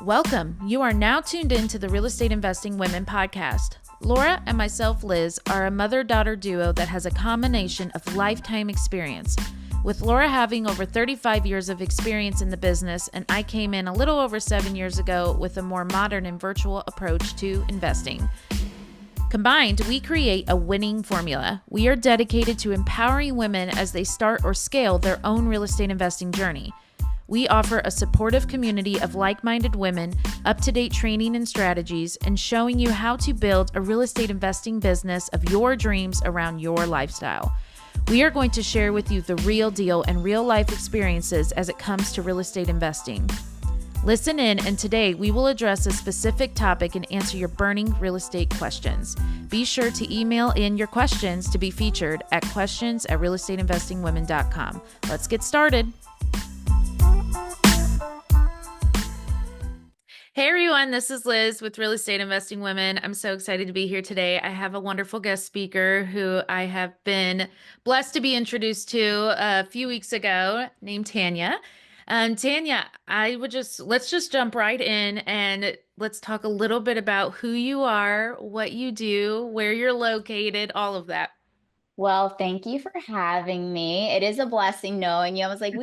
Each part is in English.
Welcome. You are now tuned in to the Real Estate Investing Women podcast. Laura and myself, Liz, are a mother-daughter duo that has a combination of lifetime experience. With Laura having over 35 years of experience in the business, and I came in a little over 7 years ago with a more modern and virtual approach to investing. Combined, we create a winning formula. We are dedicated to empowering women as they start or scale their own real estate investing journey. We offer a supportive community of like-minded women, up-to-date training and strategies, and showing you how to build a real estate investing business of your dreams around your lifestyle. We are going to share with you the real deal and real-life experiences as it comes to real estate investing. Listen in, and today we will address a specific topic and answer your burning real estate questions. Be sure to email in your questions to be featured at questions@realestateinvestingwomen.com. Let's get started. Hey everyone, this is Liz with Real Estate Investing Women. I'm so excited to be here today. I have a wonderful guest speaker who I have been blessed to be introduced to a few weeks ago, named Tanya. Tanya, let's just jump right in and let's talk a little bit about who you are, what you do, where you're located, all of that. Well, thank you for having me. It is a blessing knowing you. I was like,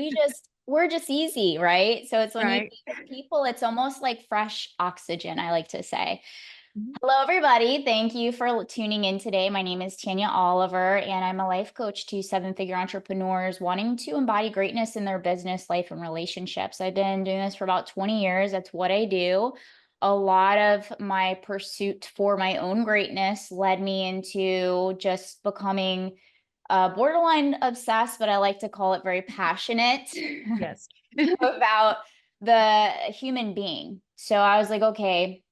we're just easy, right? So it's when you Right. meet with people, it's almost like fresh oxygen, I like to say. Mhm. Hello, everybody. Thank you for tuning in today. My name is Tanya Oliver, and I'm a life coach to seven-figure entrepreneurs wanting to embody greatness in their business, life, and relationships. I've been doing this for about 20 years. That's what I do. A lot of my pursuit for my own greatness led me into just becoming borderline obsessed, but I like to call it very passionate Yes. about the human being. So I was like, okay,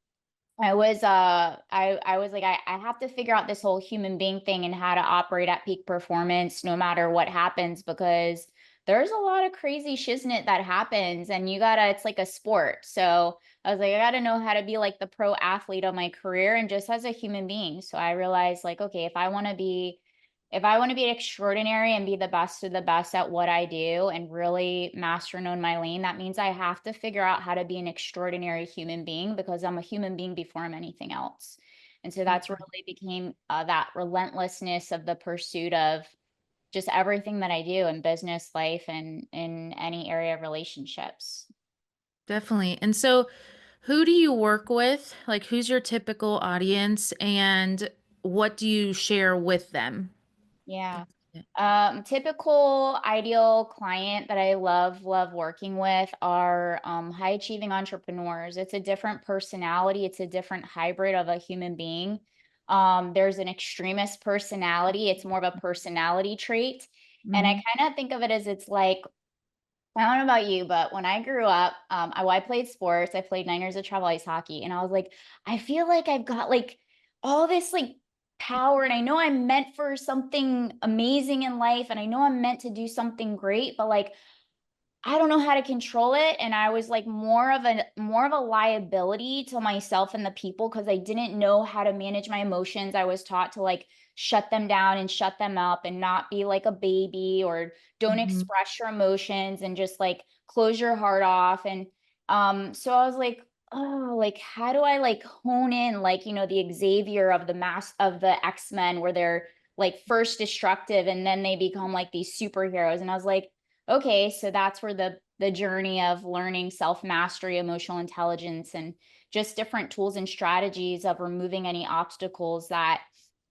I was like, I have to figure out this whole human being thing and how to operate at peak performance no matter what happens, because there's a lot of crazy shiznit that happens and it's like a sport. So I was like, I gotta know how to be like the pro athlete of my career and just as a human being. So I realized like, okay, if I want to be extraordinary and be the best of the best at what I do and really master and own my lane, that means I have to figure out how to be an extraordinary human being because I'm a human being before I'm anything else. And so that's really became that relentlessness of the pursuit of just everything that I do in business, life, and in any area of relationships. Definitely. And so, who do you work with? Like, who's your typical audience, and what do you share with them? Yeah. Typical ideal client that I love working with are high achieving entrepreneurs. It's a different personality, it's a different hybrid of a human being. There's an extremist personality, it's more of a personality trait. And I Hmm. kind of think of it as it's like, I don't know about you, but when I grew up, I played sports. I played 9 years of travel ice hockey, and I was like, I feel like I've got like all this like power, and I know I'm meant for something amazing in life, and I know I'm meant to do something great, but like I don't know how to control it, and I was like more of a liability to myself and the people because I didn't know how to manage my emotions. I was taught to like shut them down and shut them up and not be like a baby or don't Hmm. express your emotions and just like close your heart off. And so I was like, oh, like how do I like hone in like, the Xavier of the X-Men where they're like first destructive and then they become like these superheroes. And I was like, okay, so that's where the journey of learning self-mastery, emotional intelligence, and just different tools and strategies of removing any obstacles that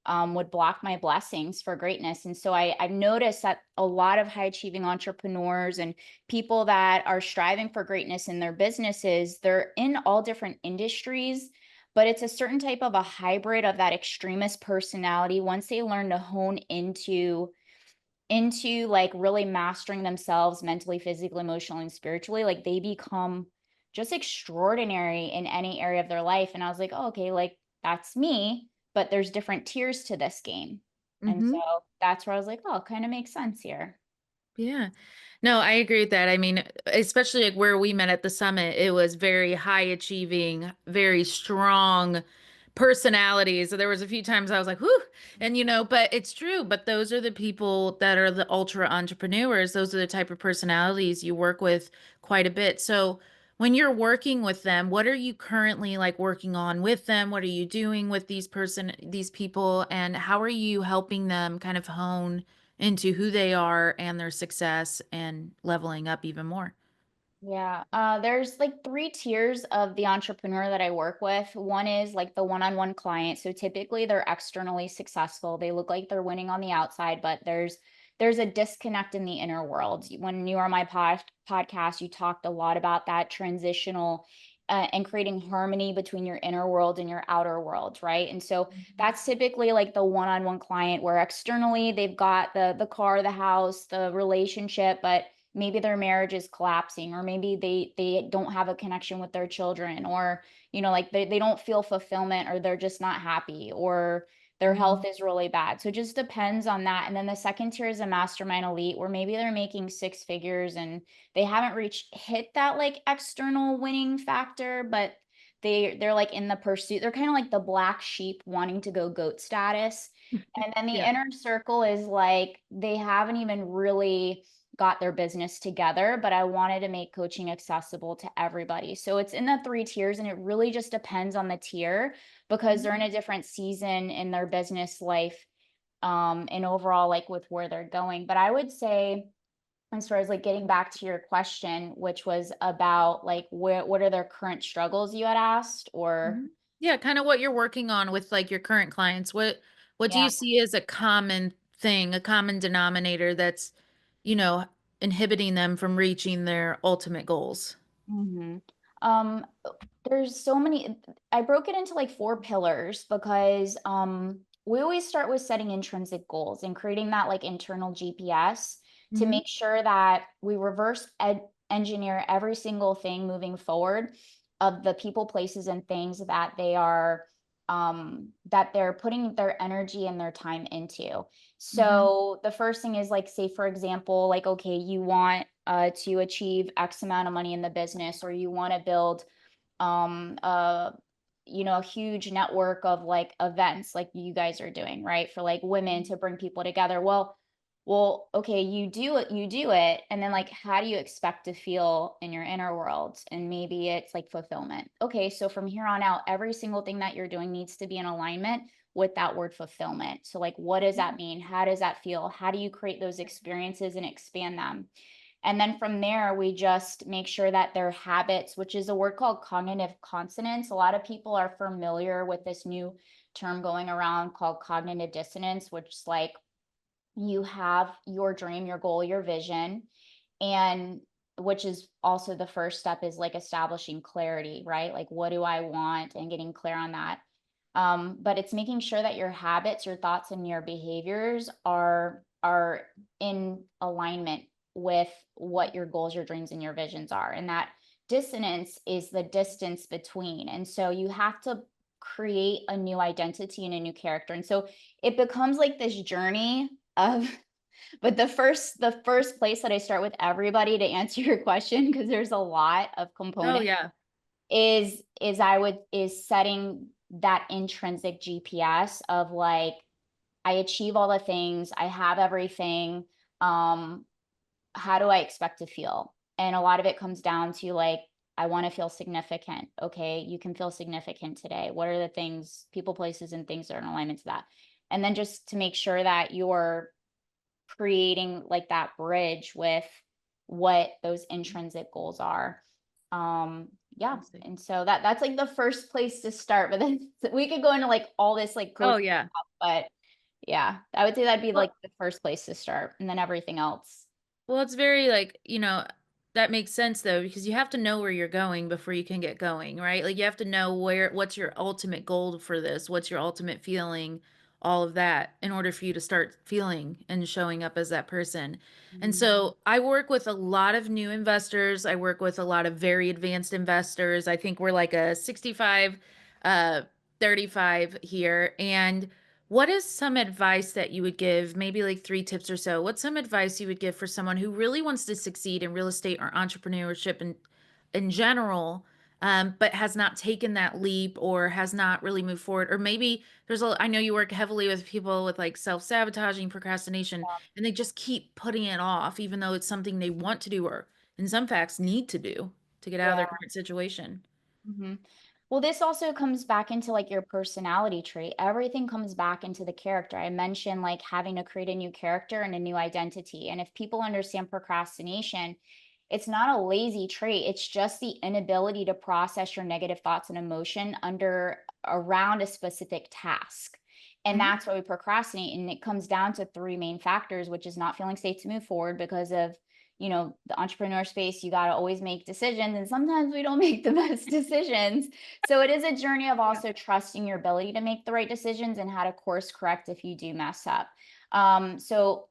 would block my blessings for greatness. And so I've noticed that a lot of high achieving entrepreneurs and people that are striving for greatness in their businesses, they're in all different industries, but it's a certain type of a hybrid of that extremist personality. Once they learn to hone into like really mastering themselves mentally, physically, emotionally, and spiritually, like they become just extraordinary in any area of their life. And I was like, oh, okay, like that's me, but there's different tiers to this game. And so Hmm. that's where I was like, oh, it kind of makes sense here. Yeah. No, I agree with that. I mean, especially like where we met at the summit, it was very high achieving, very strong personalities. So there was a few times I was like, whew, and but it's true. But those are the people that are the ultra entrepreneurs. Those are the type of personalities you work with quite a bit. So when you're working with them, what are you currently like working on with them? What are you doing with these people, and how are you helping them kind of hone into who they are and their success and leveling up even more? Yeah, there's like three tiers of the entrepreneur that I work with. One is like the one-on-one client. So typically they're externally successful. They look like they're winning on the outside, but there's a disconnect in the inner world. When you are my podcast, you talked a lot about that transitional and creating harmony between your inner world and your outer world, right? And so that's typically like the one-on-one client where externally they've got the car, the house, the relationship, but maybe their marriage is collapsing, or maybe they don't have a connection with their children, or like they don't feel fulfillment, or they're just not happy, or their health is really bad. So it just depends on that. And then the second tier is a mastermind elite, where maybe they're making six figures and they haven't reached hit that like external winning factor, but they're like in the pursuit. They're kind of like the black sheep wanting to go goat status. And then the Yeah. inner circle is like they haven't even really got their business together, but I wanted to make coaching accessible to everybody. So it's in the three tiers, and it really just depends on the tier because they're in a different season in their business life, and overall, like with where they're going. But I would say, as far as like getting back to your question, which was about like what are their current struggles you had asked, or Mhm. Yeah, kind of what you're working on with like your current clients. What do yeah. you see as a common thing, a common denominator that's, you know, inhibiting them from reaching their ultimate goals? Mhm. Um, there's so many. I broke it into like four pillars because we always start with setting intrinsic goals and creating that like internal GPS to Hmm. make sure that we reverse engineer every single thing moving forward of the people, places, and things that they're putting their energy and their time into. Hmm. So the first thing is like, say, for example, like, okay, you want to achieve X amount of money in the business, or you want to build a a huge network of like events like you guys are doing, right? For like women to bring people together. Well, okay, you do it, and then like how do you expect to feel in your inner world? And maybe it's like fulfillment. Okay, so from here on out, every single thing that you're doing needs to be in alignment with that word fulfillment. So like what does that mean? How does that feel? How do you create those experiences and expand them? And then from there, we just make sure that their habits, which is a word called cognitive consonance. A lot of people are familiar with this new term going around called cognitive dissonance, which is like you have your dream, your goal, your vision, and which is also the first step is like establishing clarity, right? Like, what do I want, and getting clear on that. But it's making sure that your habits, your thoughts, and your behaviors are in alignment with what your goals, your dreams, and your visions are. And that dissonance is the distance between. And so you have to create a new identity and a new character. And so it becomes like this journey of but the first place that I start with everybody to answer your question, because there's a lot of Oh components, yeah. is setting that intrinsic GPS of like, I achieve all the things, I have everything. Um, how do I expect to feel? And a lot of it comes down to like, I want to feel significant. Okay, you can feel significant today. What are the things, people, places, and things that are in alignment to that? And then just to make sure that you're creating like that bridge with what those intrinsic goals are. Yeah. I see. And so that's like the first place to start. But then we could go into like all this like Oh coaching yeah. stuff, but yeah, I would say that'd be like Well, the first place to start, and then everything else. Well, it's very like, that makes sense though, because you have to know where you're going before you can get going, right? Like you have to know what's your ultimate goal for this, what's your ultimate feeling, all of that in order for you to start feeling and showing up as that person. And Mhm. so I work with a lot of new investors. I work with a lot of very advanced investors. I think we're like a 65, uh, 35 here. And what is some advice that you would give, maybe like three tips or so? What's some advice you would give for someone who really wants to succeed in real estate or entrepreneurship in general, but has not taken that leap or has not really moved forward? Or maybe I know you work heavily with people with like self-sabotaging, procrastination, and they just keep putting it off, even though it's something they want to do or in some facts need to do. to get out of Yeah. their current situation. hmm Well, this also comes back into like your personality trait. Everything comes back into the character. I mentioned like having to create a new character and a new identity. And if people understand procrastination, it's not a lazy trait. It's just the inability to process your negative thoughts and emotion under around a specific task. And Mhm. that's why we procrastinate. And it comes down to three main factors, which is not feeling safe to move forward because of the entrepreneur space. You got to always make decisions, and sometimes we don't make the best decisions. So it is a journey of Yeah. also trusting your ability to make the right decisions and how to course correct if you do mess up. So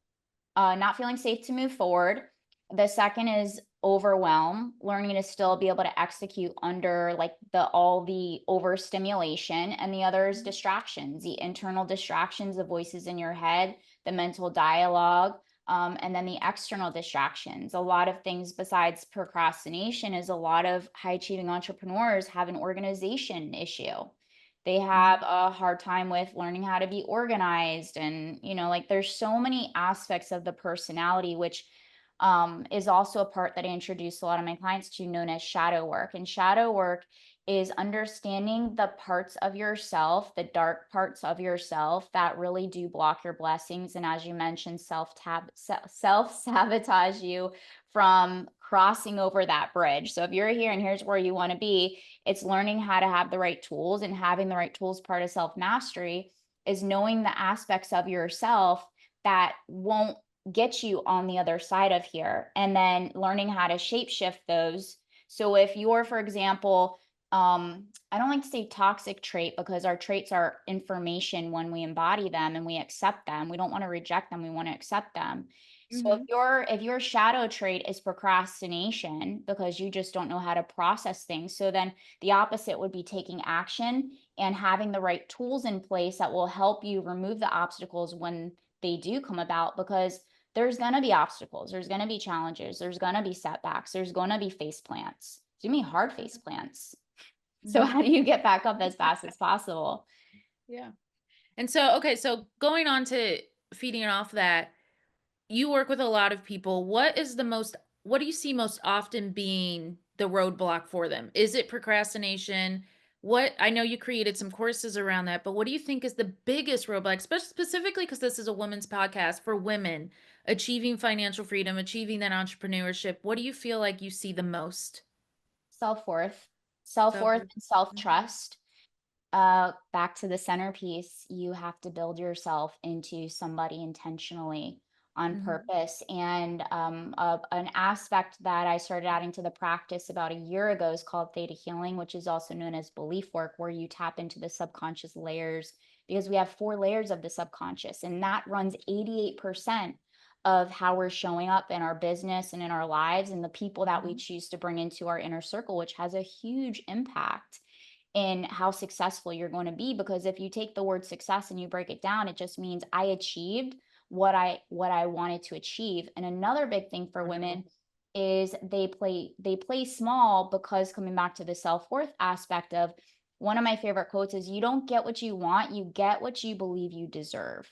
not feeling safe to move forward. The second is overwhelm, learning to still be able to execute under like the all the overstimulation, and the other is distractions, the internal distractions, the voices in your head, the mental dialogue, and then the external distractions. A lot of things besides procrastination is a lot of high achieving entrepreneurs have an organization issue. They have Mhm. a hard time with learning how to be organized, and like there's so many aspects of the personality, which is also a part that I introduce a lot of my clients to, known as shadow work. And shadow work is understanding the parts of yourself, the dark parts of yourself that really do block your blessings, and as you mentioned, self sabotage you from crossing over that bridge. So if you're here and here's where you want to be, it's learning how to have the right tools, and having the right tools, part of self mastery is knowing the aspects of yourself that won't get you on the other side of here, and then learning how to shapeshift those. So if you're, for example, I don't like to say toxic trait, because our traits are information when we embody them and we accept them. We don't want to reject them, we want to accept them. So if Mhm. your shadow trait is procrastination because you just don't know how to process things, so then the opposite would be taking action and having the right tools in place that will help you remove the obstacles when they do come about, because there's going to be obstacles, there's going to be challenges, there's going to be setbacks, there's going to be face plants. It's going to be hard face plants. So Mhm. how do you get back up as fast as possible? Yeah. And so, okay, so going on to feeding off that, you work with a lot of people. What do you see most often being the roadblock for them? Is it procrastination? I know you created some courses around that, but what do you think is the biggest roadblock, specifically because this is a women's podcast for women achieving financial freedom, achieving that entrepreneurship? What do you feel like you see the most? Self-worth, self-worth Self-worth. and self-trust. Back to the centerpiece, you have to build yourself into somebody intentionally, on Mhm. purpose. And an aspect that I started adding to the practice about a year ago is called theta healing, which is also known as belief work, where you tap into the subconscious layers, because we have four layers of the subconscious, and that runs 88% of how we're showing up in our business and in our lives, and the people that we Mhm. choose to bring into our inner circle, which has a huge impact in how successful you're going to be. Because if you take the word success and you break it down, it just means I achieved what I wanted to achieve. And another big thing for Wonderful. women is they play small, because coming back to the self-worth aspect of, one of my favorite quotes is, you don't get what you want, you get what you believe you deserve.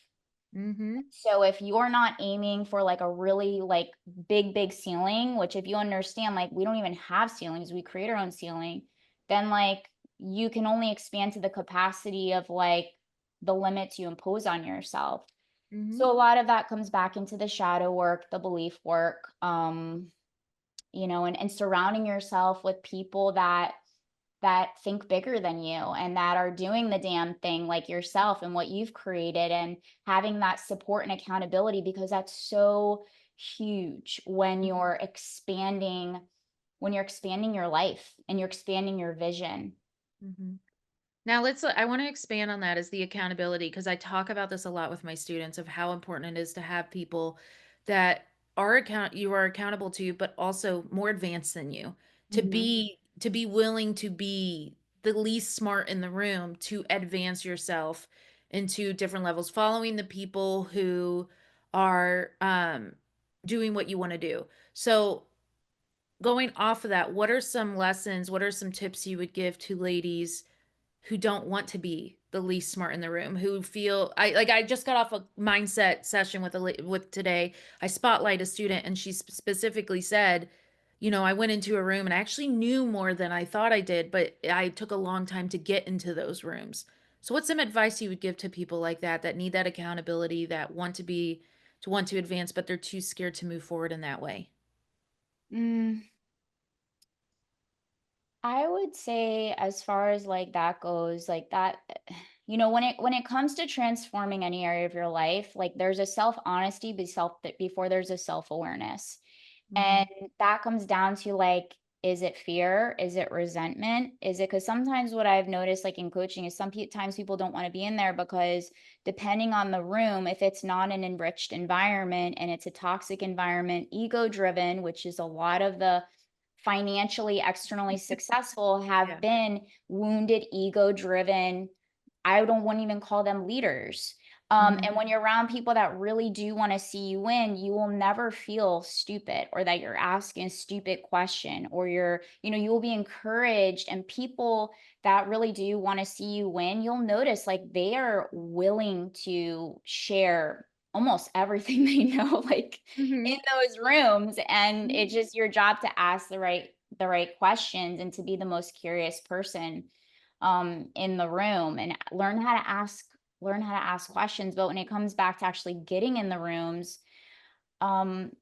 Mhm. So if you're not aiming for like a really like big ceiling, which if you understand, like we don't even have ceilings, we create our own ceiling, then like you can only expand to the capacity of like the limits you impose on yourself. Mhm. So a lot of that comes back into the shadow work, the belief work, and surrounding yourself with people that think bigger than you and that are doing the damn thing like yourself and what you've created, and having that support and accountability, because that's so huge when Mhm. you're expanding your life and you're expanding your vision. Mhm. Now I want to expand on that as the accountability, because I talk about this a lot with my students of how important it is to have people that you are accountable to, but also more advanced than you, Mhm. to be willing to be the least smart in the room to advance yourself into different levels, following the people who are doing what you want to do. So going off of that, what are some lessons, what are some tips you would give to ladies who don't want to be the least smart in the room, who feel I just got off a mindset session with with today. I spotlight a student and she specifically said, I went into a room and I actually knew more than I thought I did, but I took a long time to get into those rooms. So what's some advice you would give to people like that need that accountability, that want to advance, but they're too scared to move forward in that way? Mm, I would say as far as like that goes, like that, when it comes to transforming any area of your life, like there's a self-honesty before there's a self-awareness. And Mhm. that comes down to like, is it fear? Is it resentment? Is it because sometimes what I've noticed, like in coaching, is times people don't want to be in there because depending on the room, if it's not an enriched environment and it's a toxic environment, ego driven, which is a lot of the financially externally successful have Yeah. been wounded, ego driven. I don't want to even call them leaders. Mhm. And when you're around people that really do want to see you win, you will never feel stupid or that you're asking a stupid question or you will be encouraged. And people that really do want to see you win, you'll notice like they are willing to share almost everything they know, like in Mhm. those rooms. And Mhm. it's just your job to ask the right questions and to be the most curious person in the room and learn how to ask questions. But when it comes back to actually getting in the rooms,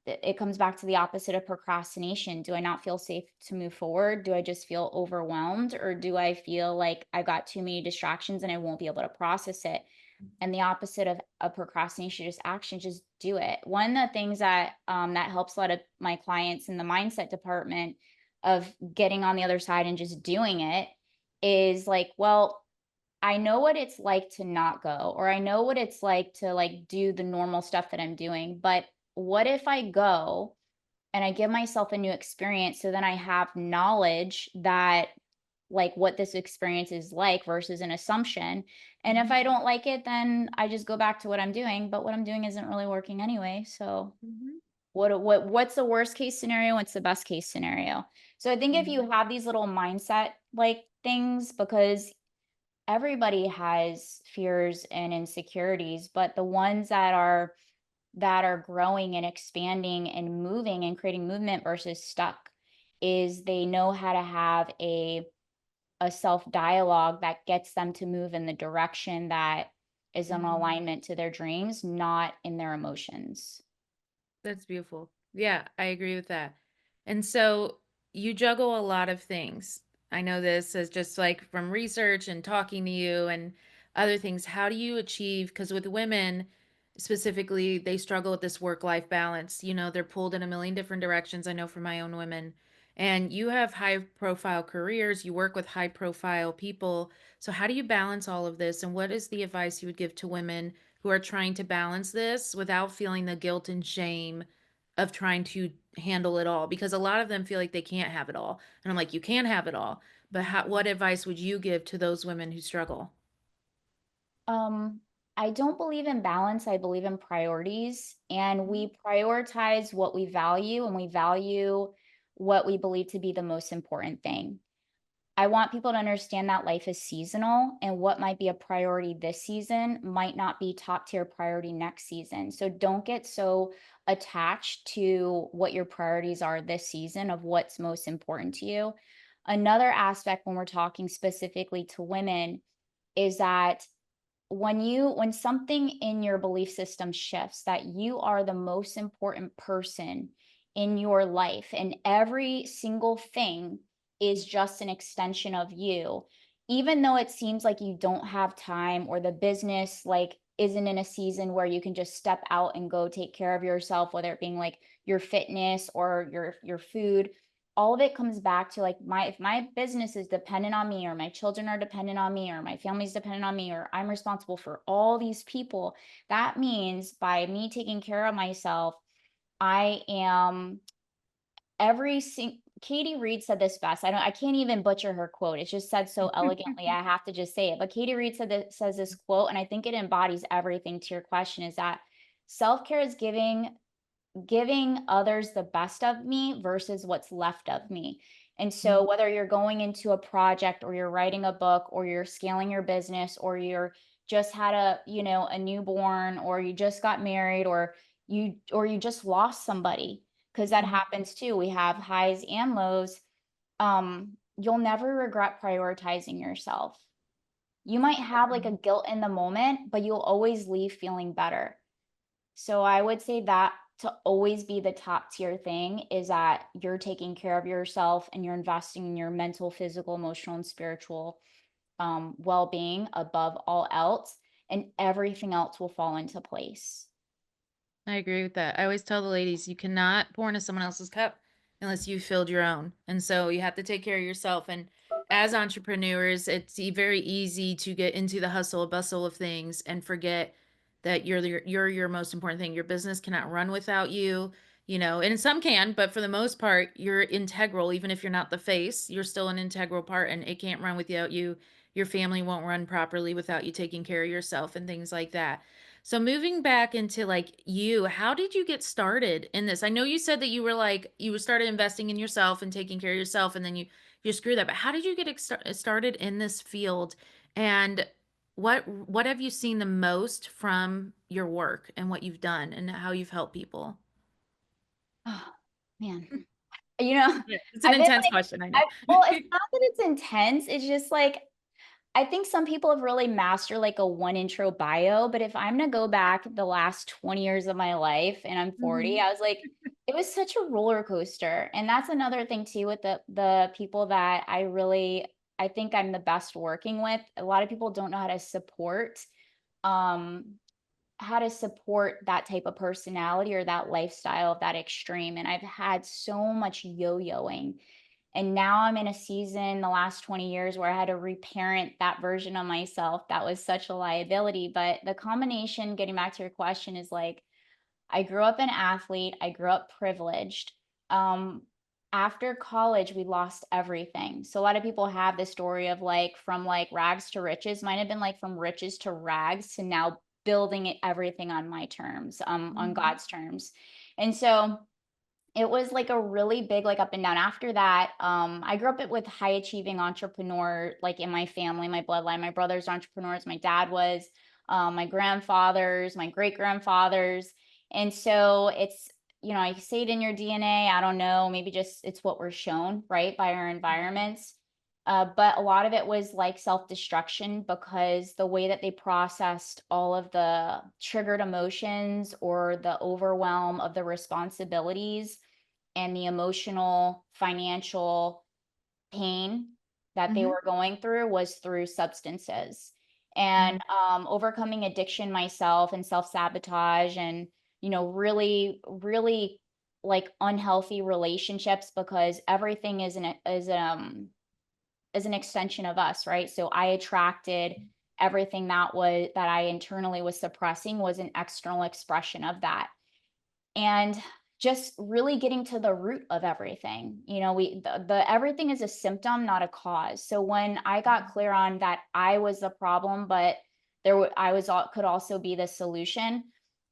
it comes back to the opposite of procrastination. Do I not feel safe to move forward? Do I just feel overwhelmed, or do I feel like I got too many distractions and I won't be able to process it? And the opposite of procrastination, just action, just do it. One of the things that helps a lot of my clients in the mindset department of getting on the other side and just doing it is like, well, I know what it's like to not go, or I know what it's like to like do the normal stuff that I'm doing. But what if I go and I give myself a new experience so then I have knowledge that like what this experience is like versus an assumption. And if Mhm. I don't like it, then I just go back to what I'm doing, but what I'm doing isn't really working anyway. So Mhm. what's the worst case scenario? What's the best case scenario? So I think if Mhm. you have these little mindset like things, because everybody has fears and insecurities, but the ones that are growing and expanding and moving and creating movement versus stuck is they know how to have a self dialogue that gets them to move in the direction that is in Mhm. alignment to their dreams, not in their emotions. That's beautiful. Yeah, I agree with that. And so you juggle a lot of things. I know this as just like from research and talking to you and other things. How do you achieve? Because with women specifically, they struggle with this work-life balance. They're pulled in a million different directions. I know from my own women. And you have high-profile careers, you work with high-profile people. So how do you balance all of this? And what is the advice you would give to women who are trying to balance this without feeling the guilt and shame of trying to handle it all? Because a lot of them feel like they can't have it all. And I'm like, you can have it all. But what advice would you give to those women who struggle? Um, I don't believe in balance. I believe in priorities, and we prioritize what we value and we value what we believe to be the most important thing. I want people to understand that life is seasonal and what might be a priority this season might not be top tier priority next season. So don't get so attached to what your priorities are this season of what's most important to you. Another aspect when we're talking specifically to women is that when something in your belief system shifts that you are the most important person in your life and every single thing is just an extension of you, even though it seems like you don't have time or the business like isn't in a season where you can just step out and go take care of yourself, whether it being like your fitness or your food. All of it comes back to like my if my business is dependent on me or my children are dependent on me or my family's dependent on me or I'm responsible for all these people, that means by me taking care of myself, I am Katie Reed said this best. I can't even butcher her quote. It's just said so elegantly. I have to just say it. But Katie Reed says this quote, and I think it embodies everything to your question, is that self-care is giving others the best of me versus what's left of me. And so whether you're going into a project or you're writing a book or you're scaling your business or you're just had a newborn or you just got married or you just lost somebody, because that Mhm. happens too. We have highs and lows. You'll never regret prioritizing yourself. You might have like a guilt in the moment, but you'll always leave feeling better. So I would say that to always be the top tier thing is that you're taking care of yourself and you're investing in your mental, physical, emotional, and spiritual well-being above all else, and everything else will fall into place. I agree with that. I always tell the ladies, you cannot pour into someone else's cup unless you filled your own. And so you have to take care of yourself. And as entrepreneurs, it's very easy to get into the hustle bustle of things and forget that you're your most important thing. Your business cannot run without you, and some can, but for the most part, you're integral. Even if you're not the face, you're still an integral part, and it can't run without you. Your family won't run properly without you taking care of yourself and things like that. So moving back into like you, how did you get started in this? I know you said that you were like you started investing in yourself and taking care of yourself, and then you screwed that. But how did you get started in this field? And what have you seen the most from your work and what you've done and how you've helped people? Oh, man. You know, Yeah, it's an I've been intense like, question, I know. well, it's not that it's intense. It's just like I think some people have really mastered like a one intro bio, but if I'm gonna go back the last 20 years of my life and I'm 40, Mhm. I was like, it was such a roller coaster. And that's another thing too with the people that I think I'm the best working with. A lot of people don't know um how to support that type of personality or that lifestyle of that extreme. And I've had so much yo-yoing, and now I'm in a season the last 20 years where I had to reparent that version of myself that was such a liability. But the combination, getting back to your question, is like I grew up an athlete, I grew up privileged. Um, After college, we lost everything. So a lot of people have this story of like from like rags to riches. Mine have been like from riches to rags to now building everything on my terms, on Mhm. God's terms. And so it was like a really big like up and down. After that, I grew up with high achieving entrepreneur like in my family, my bloodline. My brother's entrepreneurs, my dad was, my grandfathers, my great grandfathers. And so it's, you say it in your DNA. I don't know, maybe just it's what we're shown, right, by our environments. But a lot of it was like self destruction because the way that they processed all of the triggered emotions or the overwhelm of the responsibilities and the emotional, financial pain that they Mhm. were going through was through substances. And Mhm. overcoming addiction myself and self-sabotage and, really, really like unhealthy relationships because everything is an extension of us, right? So I attracted everything that I internally was suppressing was an external expression of that. And just really getting to the root of everything. The everything is a symptom, not a cause. So when I got clear on that I was the problem, but I could also be the solution,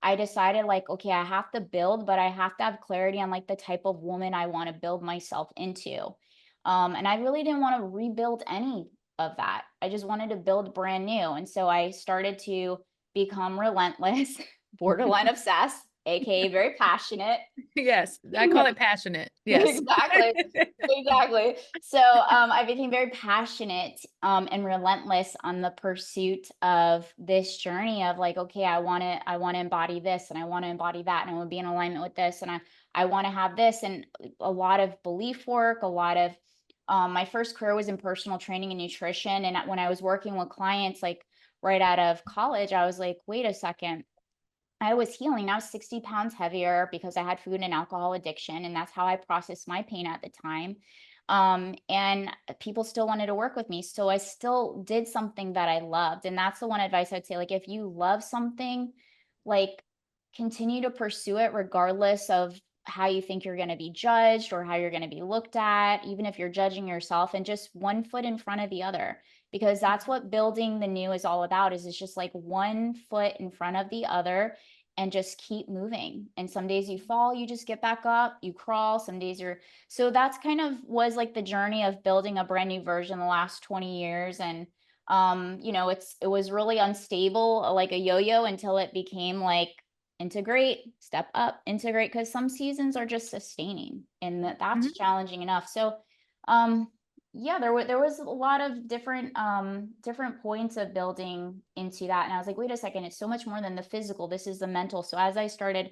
I decided like, okay, I have to build, but I have to have clarity on like the type of woman I want to build myself into. And I really didn't want to rebuild any of that. I just wanted to build brand new. And so I started to become relentless, borderline obsessed, aka very passionate. Yes, I call it passionate. Yes. Exactly. Exactly. So I became very passionate and relentless on the pursuit of this journey of like, okay, I want to embody this and I want to embody that and I want to be in alignment with this and I want to have this and a lot of belief work, a lot of my first career was in personal training and nutrition. And when I was working with clients like right out of college, I was like, wait a second, I was healing. I was 60 pounds heavier because I had food and alcohol addiction, and that's how I processed my pain at the time. And people still wanted to work with me. So I still did something that I loved. And that's the one advice I'd say. Like, if you love something, like, continue to pursue it regardless of how you think you're going to be judged or how you're going to be looked at, even if you're judging yourself, and just one foot in front of the other because that's what building the new is all about is it's just like one foot in front of the other and just keep moving. And some days you fall, you just get back up, you crawl. Some days so that's kind of was like the journey of building a brand new version the last 20 years. And, it was really unstable, like a yo-yo until it became like integrate, step up, integrate, because some seasons are just sustaining, and that's challenging enough. So yeah, there was a lot of different points of building into that. And I was like, wait a second, it's so much more than the physical. This is the mental. So as I started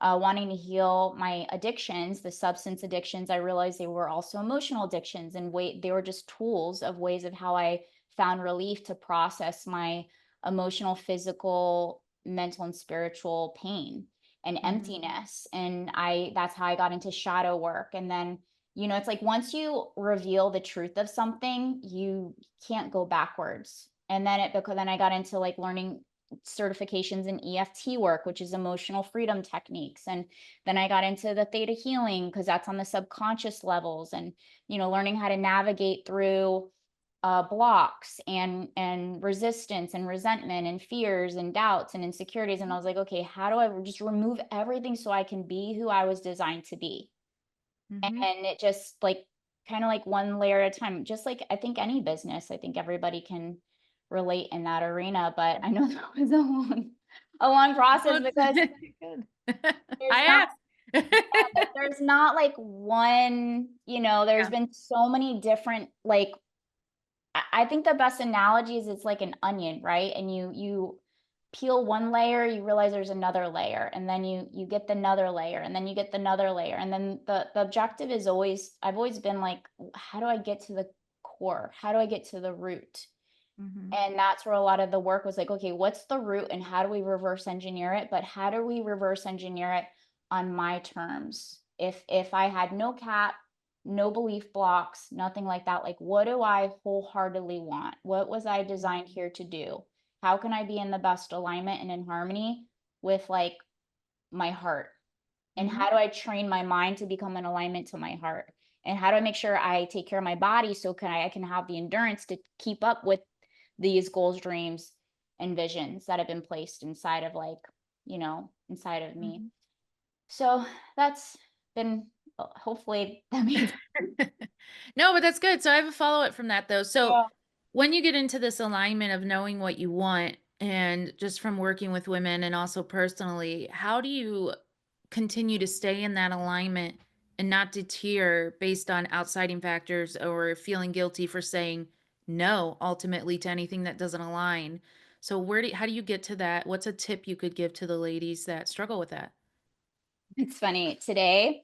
wanting to heal my addictions, the substance addictions, I realized they were also emotional addictions, and they were just tools of ways of how I found relief to process my emotional, physical, mental, and spiritual pain and emptiness. And that's how I got into shadow work. And then, it's like once you reveal the truth of something, you can't go backwards. And then then I got into like learning certifications in EFT work, which is emotional freedom techniques. And then I got into the theta healing because that's on the subconscious levels, and, learning how to navigate through blocks and resistance and resentment and fears and doubts and insecurities. And I was like, okay, how do I just remove everything so I can be who I was designed to be? And it just like kind of like one layer at a time, just like I think any business, I think everybody can relate in that arena. But I know that was a long process because Good. there's I not asked. there's not like one, there's Yeah. been so many different, like I think the best analogy is it's like an onion, right? And you peel one layer, you realize there's another layer, and then you get the another layer, and then you get the another layer. And then the objective is I've always been like, how do I get to the core? How do I get to the root? And that's where a lot of the work was like, okay, what's the root and how do we reverse engineer it? But how do we reverse engineer it on my terms? If I had no cap, no belief blocks, nothing like that, like what do I wholeheartedly want? What was I designed here to do? How can I be in the best alignment and in harmony with like my heart? And how do I train my mind to become in alignment to my heart? And how do I make sure I take care of my body so I can have the endurance to keep up with these goals, dreams, and visions that have been placed inside of inside of me. So that's been, hopefully that means. No, but that's good. So I have a follow-up from that though. So Yeah. when you get into this alignment of knowing what you want and just from working with women and also personally, how do you continue to stay in that alignment and not deter based on outsiding factors or feeling guilty for saying no ultimately to anything that doesn't align? So how do you get to that? What's a tip you could give to the ladies that struggle with that? It's funny. Today,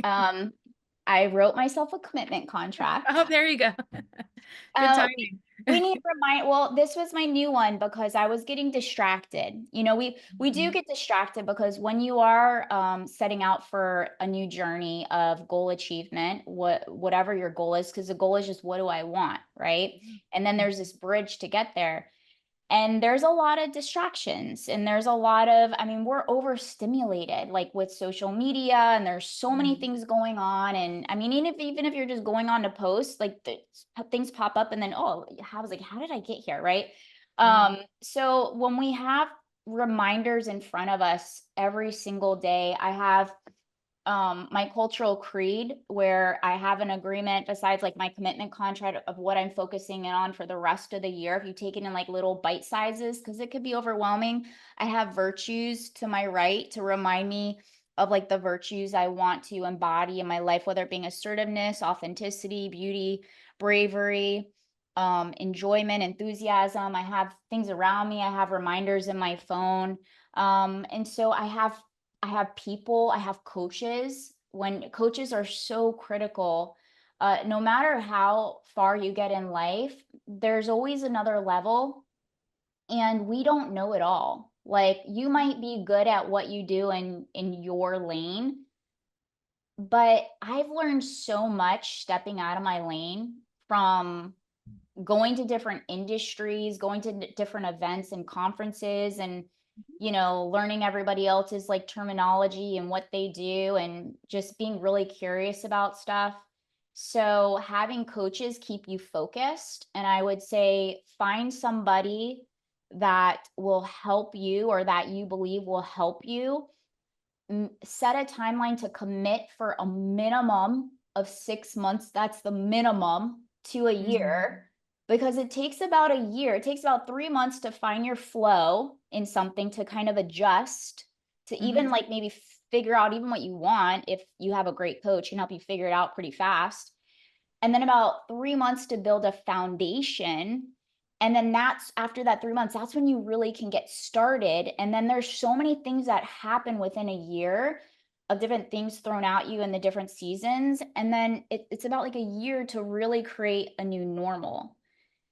I wrote myself a commitment contract. Oh, there you go. Good Uh, we, timing. we need to well, this was my new one because I was getting distracted. We do get distracted because when you are setting out for a new journey of goal achievement, whatever your goal is, because the goal is just what do I want, right? And then there's this bridge to get there. And there's a lot of distractions, and there's a lot of, I mean, we're overstimulated like with social media, and there's so many things going on. And I mean, even if you're just going on to post, like things pop up and then, oh, I was like, how did I get here? Right. So when we have reminders in front of us every single day, I have my cultural creed where I have an agreement besides like my commitment contract of what I'm focusing in on for the rest of the year. If you take it in like little bite sizes, because it could be overwhelming, I have virtues to my right to remind me of like the virtues I want to embody in my life, whether it being assertiveness, authenticity, beauty, bravery, enjoyment, enthusiasm. I have things around me. I have reminders in my phone. And so I have people, I have coaches. When coaches are so critical, no matter how far you get in life, there's always another level, and we don't know it all. Like you might be good at what you do in your lane, but I've learned so much stepping out of my lane from going to different industries, going to different events and conferences, and learning everybody else's like terminology and what they do, and just being really curious about stuff. So having coaches keep you focused, and I would say find somebody that will help you or that you believe will help you. Set a timeline to commit for a minimum of 6 months. That's the minimum, to a year, because it takes about a year. It takes about 3 months to find your flow in something, to kind of adjust to Mhm. even like maybe figure out even what you want. If you have a great coach, can help you figure it out pretty fast. And then about 3 months to build a foundation. And then that's after that 3 months, that's when you really can get started. And then there's so many things that happen within a year of different things thrown at you in the different seasons. And then it's about like a year to really create a new normal.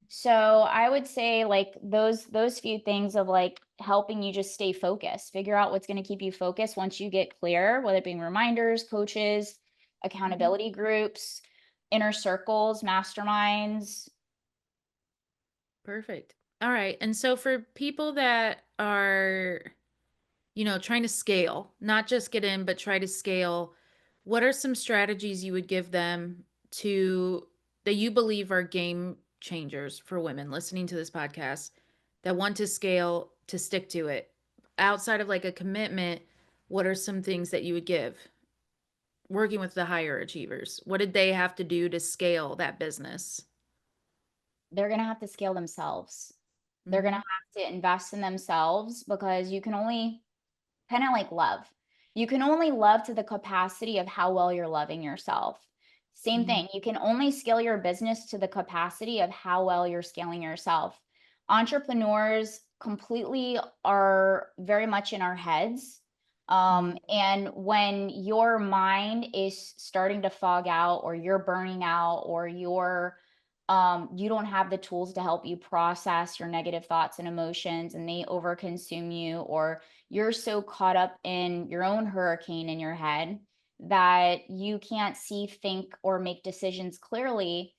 So I would say like those few things of like helping you just stay focused, figure out what's going to keep you focused once you get clear, whether it being reminders, coaches, Mhm. accountability groups, inner circles, masterminds. Perfect. All right. And so for people that are, trying to scale, not just get in, but try to scale, what are some strategies you would give them to that you believe are game changers for women listening to this podcast that want to scale to stick to it? Outside of like a commitment, what are some things that you would give working with the higher achievers? What did they have to do to scale that business? They're going to have to scale themselves. They're going to Hmm. have to invest in themselves because you can only kind of like love. You can only love to the capacity of how well you're loving yourself. Same Hmm. thing. You can only scale your business to the capacity of how well you're scaling yourself. Entrepreneurs completely are very much in our heads. Hmm. And when your mind is starting to fog out, or you're burning out, or you don't have the tools to help you process your negative thoughts and emotions, and they overconsume you, or you're so caught up in your own hurricane in your head that you can't see, think, or make decisions clearly.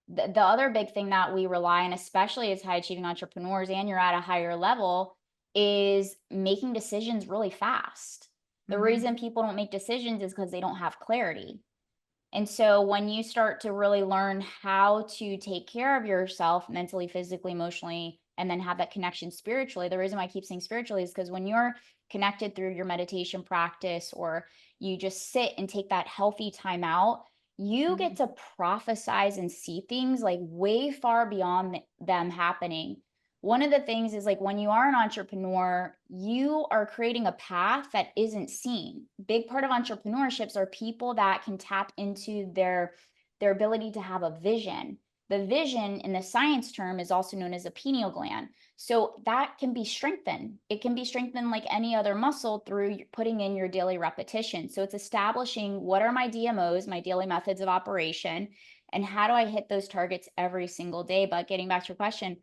The other big thing that we rely on, especially as high achieving entrepreneurs, and you're at a higher level, is making decisions really fast. The Hmm. reason people don't make decisions is because they don't have clarity. And so when you start to really learn how to take care of yourself mentally, physically, emotionally, and then have that connection spiritually, the reason why I keep saying spiritually is because when you're connected through your meditation practice, or you just sit and take that healthy time out, you get Hmm. to prophesize and see things like way far beyond them happening. One of the things is like when you are an entrepreneur, you are creating a path that isn't seen. Big part of entrepreneurships are people that can tap into their ability to have a vision. The vision in the science term is also known as a pineal gland. So that can be strengthened. It can be strengthened like any other muscle through putting in your daily repetition. So it's establishing what are my DMOs, my daily methods of operation, and how do I hit those targets every single day. But getting back to your question,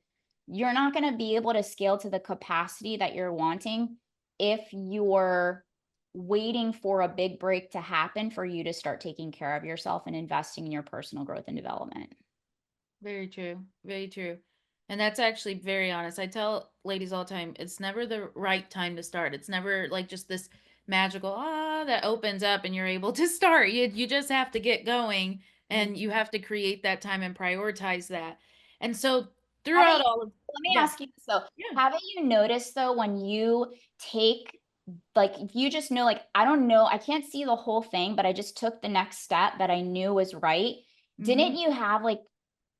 you're not going to be able to scale to the capacity that you're wanting if you're waiting for a big break to happen for you to start taking care of yourself and investing in your personal growth and development. Very true. Very true. And that's actually very honest. I tell ladies all the time, it's never the right time to start. It's never like just this magical that opens up and you're able to start. You just have to get going and you have to create that time and prioritize that. And so Haven't throughout you, all of let me yeah. ask you this though. Yeah. Haven't you noticed though, when you take, like, if you just know, like, I don't know, I can't see the whole thing, but I just took the next step that I knew was right. Hmm. Didn't you have like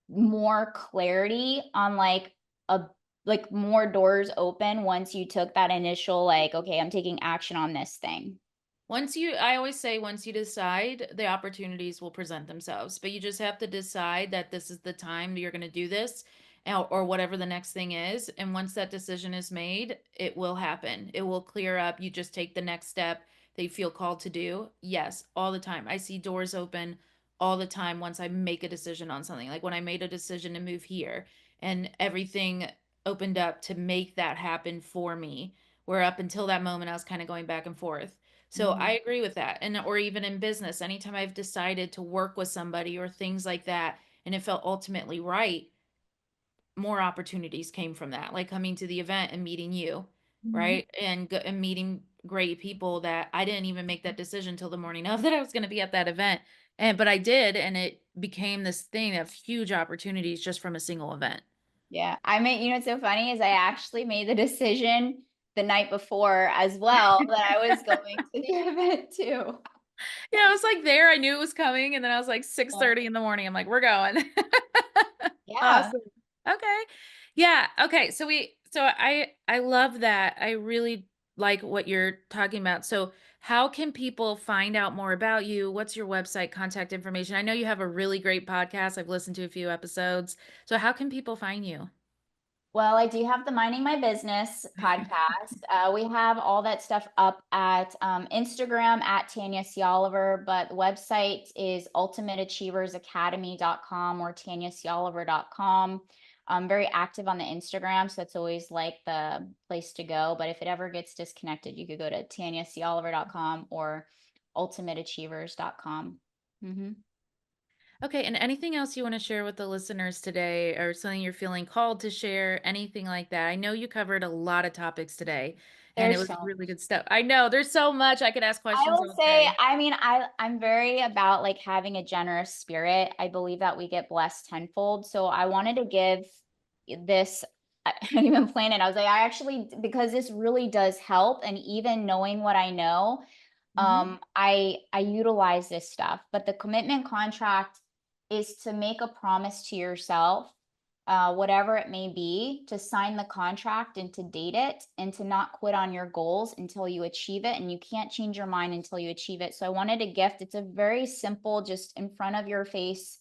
more clarity on a like more doors open once you took that initial, like, okay, I'm taking action on this thing? I always say, once you decide, the opportunities will present themselves, but you just have to decide that this is the time you're going to do this, or whatever the next thing is. And once that decision is made, it will happen. It will clear up. You just take the next step that you feel called to do. Yes, all the time. I see doors open all the time once I make a decision on something. Like when I made a decision to move here and everything opened up to make that happen for me, where up until that moment, I was kind of going back and forth. So I Mhm. agree with that. And or even in business, anytime I've decided to work with somebody or things like that, and it felt ultimately right, more opportunities came from that, like coming to the event and meeting you, Mhm. right? And meeting great people that I didn't even make that decision till the morning of that I was going to be at that event. And but I did, and it became this thing of huge opportunities just from a single event. Yeah, I made, what's so funny is I actually made the decision the night before as well that I was going to the event too. Yeah, I was like there, I knew it was coming, and then I was like Yeah. 6:30 in the morning. I'm like, we're going. Yeah. Awesome. Okay. Yeah. Okay. So I love that. I really like what you're talking about. So, how can people find out more about you? What's your website, contact information? I know you have a really great podcast. I've listened to a few episodes. So, how can people find you? Well, I do have the Minding My Business podcast. We have all that stuff up at Instagram at Tanya Oliver, but the website is ultimateachieversacademy.com or tanyacoliver.com. I'm very active on the Instagram, so it's always like the place to go. But if it ever gets disconnected, you could go to tanyacoliver.com or ultimateachievers.com. Mm-hmm. Okay, and anything else you want to share with the listeners today, or something you're feeling called to share, anything like that? I know you covered a lot of topics today, and it There's was so really good stuff. I know there's so much I could ask I questions will all say, day. I mean, I'm very about like having a generous spirit. I believe that we get blessed tenfold. So I wanted to give this, I didn't even plan it. I was like, I actually, because this really does help. And even knowing what I know, Hmm. I utilize this stuff. But the commitment contract is to make a promise to yourself, whatever it may be, to sign the contract and to date it and to not quit on your goals until you achieve it. And you can't change your mind until you achieve it. So I wanted a gift. It's a very simple, just in front of your face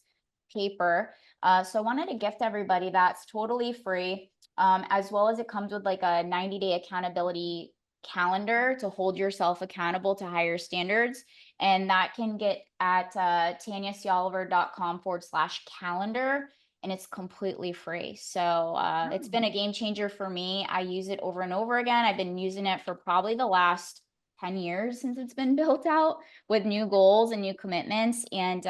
paper. So I wanted to gift everybody that's totally free, as well as it comes with like a 90-day accountability calendar to hold yourself accountable to higher standards. And that can get at tanyacoliver.com/calendar, and it's completely free. So it's been a game changer for me. I use it over and over again. I've been using it for probably the last 10 years since it's been built out with new goals and new commitments. And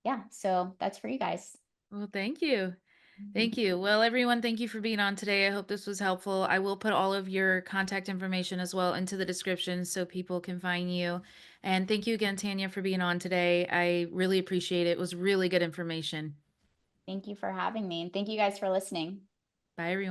yeah, so that's for you guys. Well, thank you. Thank you. Well, everyone, thank you for being on today. I hope this was helpful. I will put all of your contact information as well into the description so people can find you. And thank you again, Tanya, for being on today. I really appreciate it. It was really good information. Thank you for having me. And thank you guys for listening. Bye, everyone.